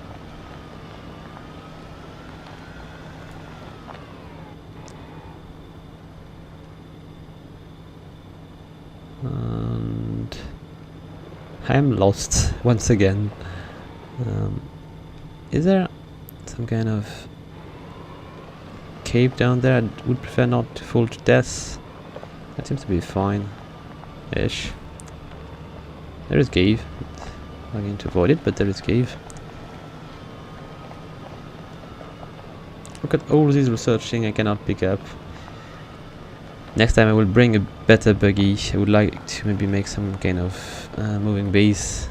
And I am lost once again. Is there some kind of cave down there? I would prefer not to fall to death. That seems to be fine-ish. There is cave. I'm going to avoid it, but there is cave. Look at all these research things I cannot pick up. Next time I will bring a better buggy. I would like to maybe make some kind of moving base.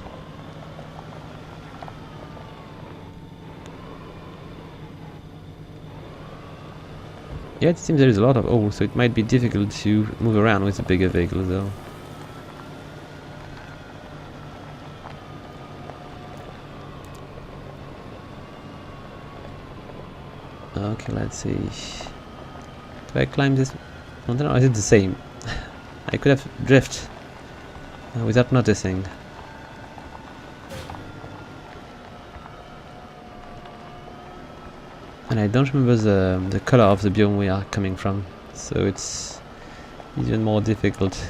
Yeah, it seems there is a lot of ore, so it might be difficult to move around with a bigger vehicle though. Okay, let's see. Do I climb this mountain or is it the same? I could have drift without noticing. And I don't remember the color of the biome we are coming from, so it's even more difficult.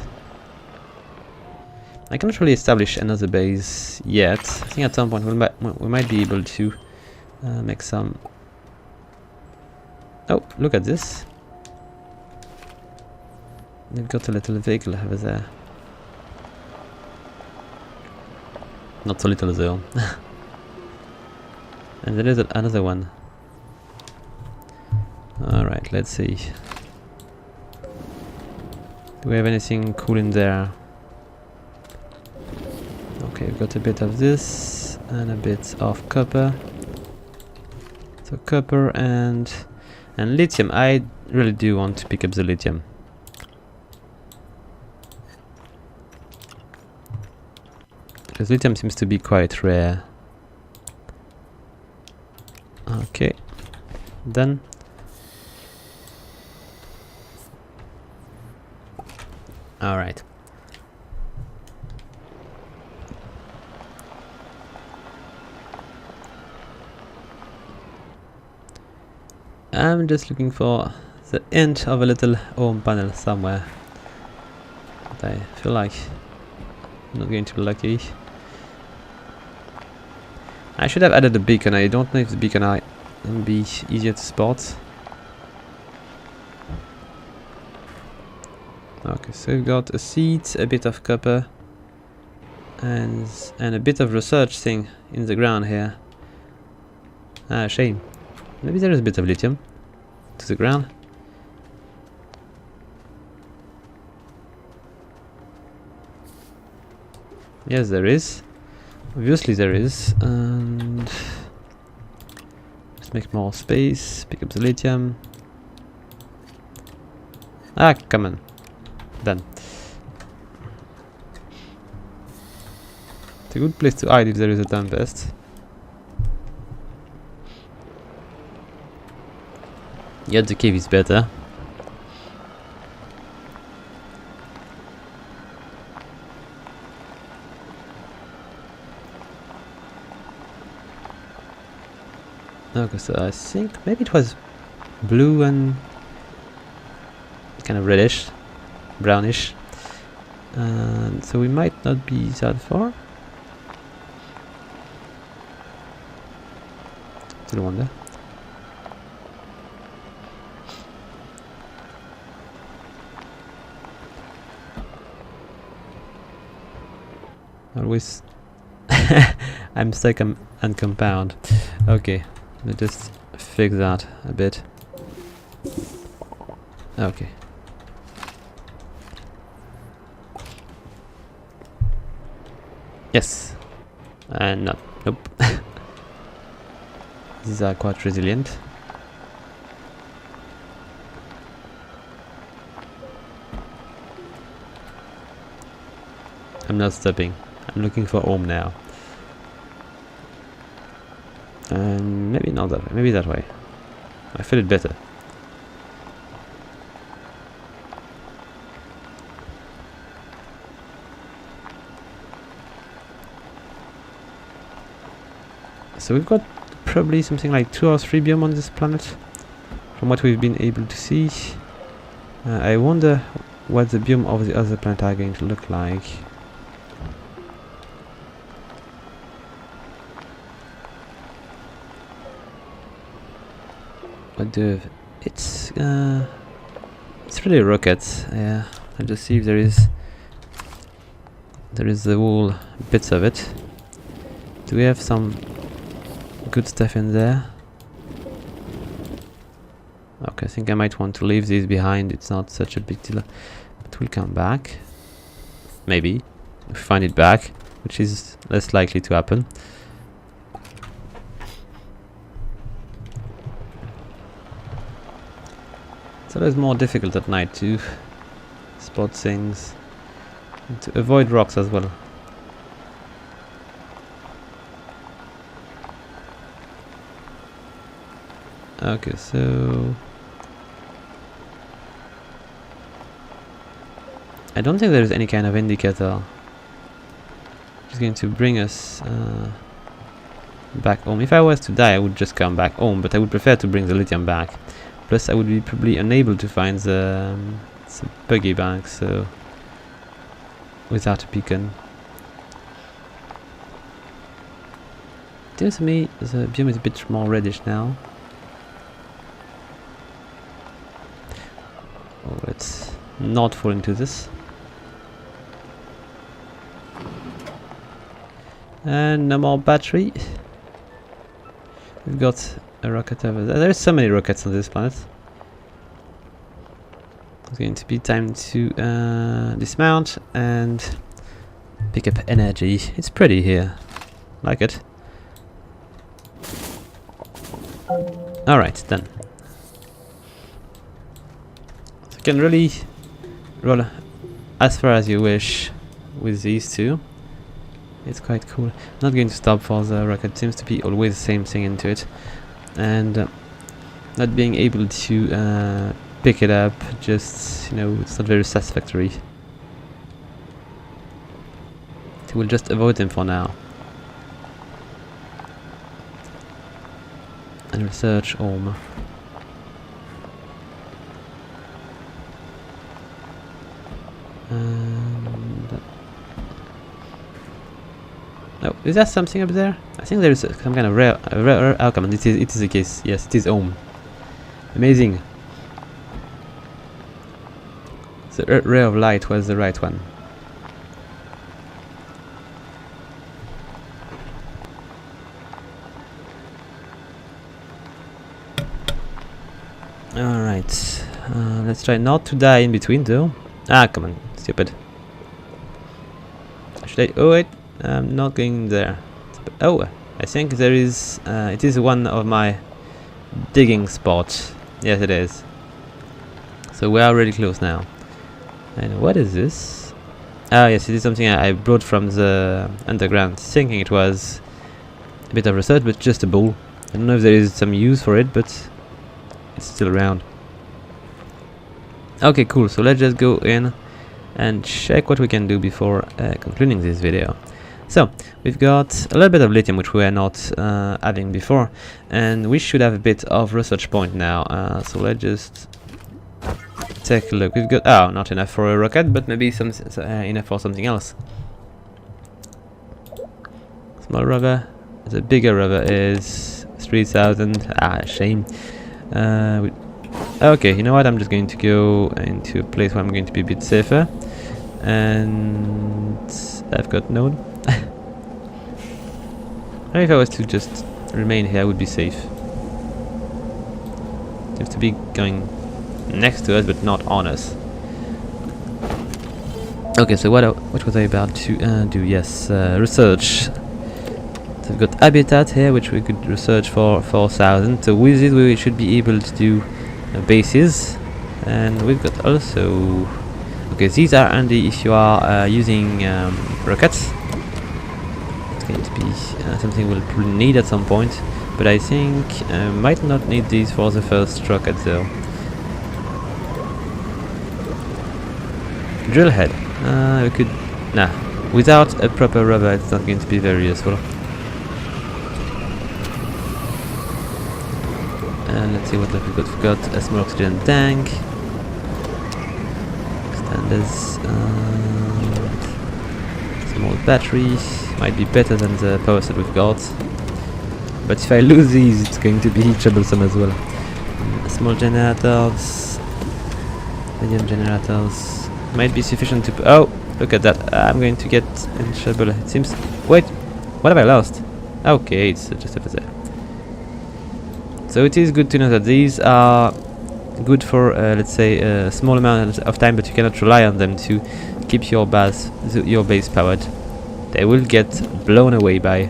I cannot really establish another base yet. I think at some point we might be able to make some... Oh, look at this. We've got a little vehicle over there. Not so little though. And there is another one. Alright, let's see. Do we have anything cool in there? Okay, we've got a bit of this and a bit of copper. So copper and lithium. I really do want to pick up the lithium. Because lithium seems to be quite rare. Okay, done. All right. I'm just looking for the hint of a little home panel somewhere. But I feel like I'm not going to be lucky. I should have added a beacon. I don't know if the beacon will be easier to spot. Okay, so we've got a seed, a bit of copper, and a bit of research thing in the ground here. Ah, shame. Maybe there is a bit of lithium to the ground. Yes, there is. Obviously there is. And let's make more space. Pick up the lithium. Ah, come on. Done. It's a good place to hide if there is a tempest. Yet the cave is better. Okay, so I think maybe it was blue and kind of reddish, brownish. And so we might not be that far. Still wonder. Always I'm stuck on compound. Okay, let's just fix that a bit. Okay. Yes. And no, nope. These are quite resilient. I'm not stopping. I'm looking for home now. And maybe not that way, maybe that way. I feel it better. So we've got probably something like 2 or 3 biomes on this planet, from what we've been able to see. I wonder what the biome of the other planet are going to look like. But it's really rockets. Yeah, I'll just see if there is the whole bits of it. Do we have some good stuff in there? Okay, I think I might want to leave these behind. It's not such a big deal, but we'll come back. Maybe if we find it back, which is less likely to happen. So it's more difficult at night to spot things and to avoid rocks as well. Okay, so I don't think there is any kind of indicator. It's going to bring us back home. If I was to die, I would just come back home, but I would prefer to bring the lithium back. Plus, I would be probably unable to find the buggy back, so without a beacon. Seems to me the biome is a bit more reddish now. Oh, let's not fall into this. And no more battery. We've got a rocket over there. There's so many rockets on this planet. It's going to be time to dismount and pick up energy. It's pretty here. Like it. Alright, done. So you can really roll as far as you wish with these two. It's quite cool. Not going to stop for the rocket. Seems to be always the same thing into it. And not being able to pick it up, just, you know, it's not very satisfactory. So we'll just avoid them for now. And research home. And oh, is there something up there? I think there is some kind of rare outcome, and it is the case. Yes, it is home. Amazing. The ray of light was the right one. Alright, let's try not to die in between though. Ah, come on, stupid. Should I? Oh wait, I'm not going there. Oh, I think there is, it is one of my digging spots. Yes, it is. So we are really close now. And what is this? Ah, yes, it is something I brought from the underground, thinking it was a bit of research, but just a ball. I don't know if there is some use for it, but it's still around. Okay, cool. So let's just go in and check what we can do before concluding this video. So we've got a little bit of lithium, which we were not having before, and we should have a bit of research point now. So let's just take a look. We've got not enough for a rocket, but maybe some enough for something else. Small rover. The bigger rover is 3,000. Shame. Okay, you know what? I'm just going to go into a place where I'm going to be a bit safer, and I've got node. If I was to just remain here, I would be safe. Seems to be going next to us, but not on us. Okay, so what was I about to do? Yes, research. So we've got habitat here, which we could research for 4,000. So with it, we should be able to do bases, and we've got also. Okay, these are handy if you are using rockets. It's going to be something we'll probably need at some point, but I think might not need these for the first rocket though. Drill head. We could. Nah, without a proper rover, it's not going to be very useful. And let's see what we've got. We've got a small oxygen tank. Extenders. Small batteries. Might be better than the power set we've got. But if I lose these, it's going to be troublesome as well. Small generators. Medium generators. Might be sufficient to... Oh! Look at that. I'm going to get in trouble. It seems... Wait! What have I lost? Okay, it's just over there. So it is good to know that these are good for, let's say, a small amount of time, but you cannot rely on them to keep your base powered. They will get blown away by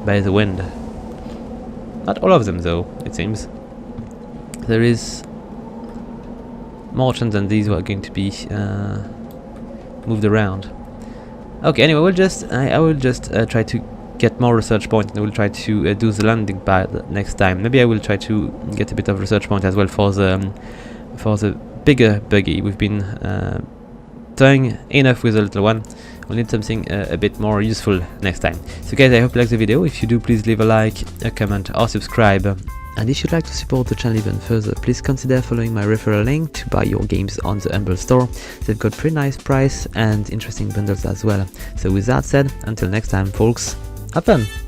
the wind. Not all of them, though, it seems. There is more chance than these are going to be moved around. Okay, anyway, I will just try to get more research point, and we'll try to do the landing pad next time. Maybe I will try to get a bit of research point as well for the bigger buggy we've been doing enough with the little one. We'll need something a bit more useful next time. So guys, I hope you liked the video. If you do, please leave a like, a comment or subscribe. And if you'd like to support the channel even further, please consider following my referral link to buy your games on the Humble store. They've got pretty nice price and interesting bundles as well. So with that said, until next time folks, have fun!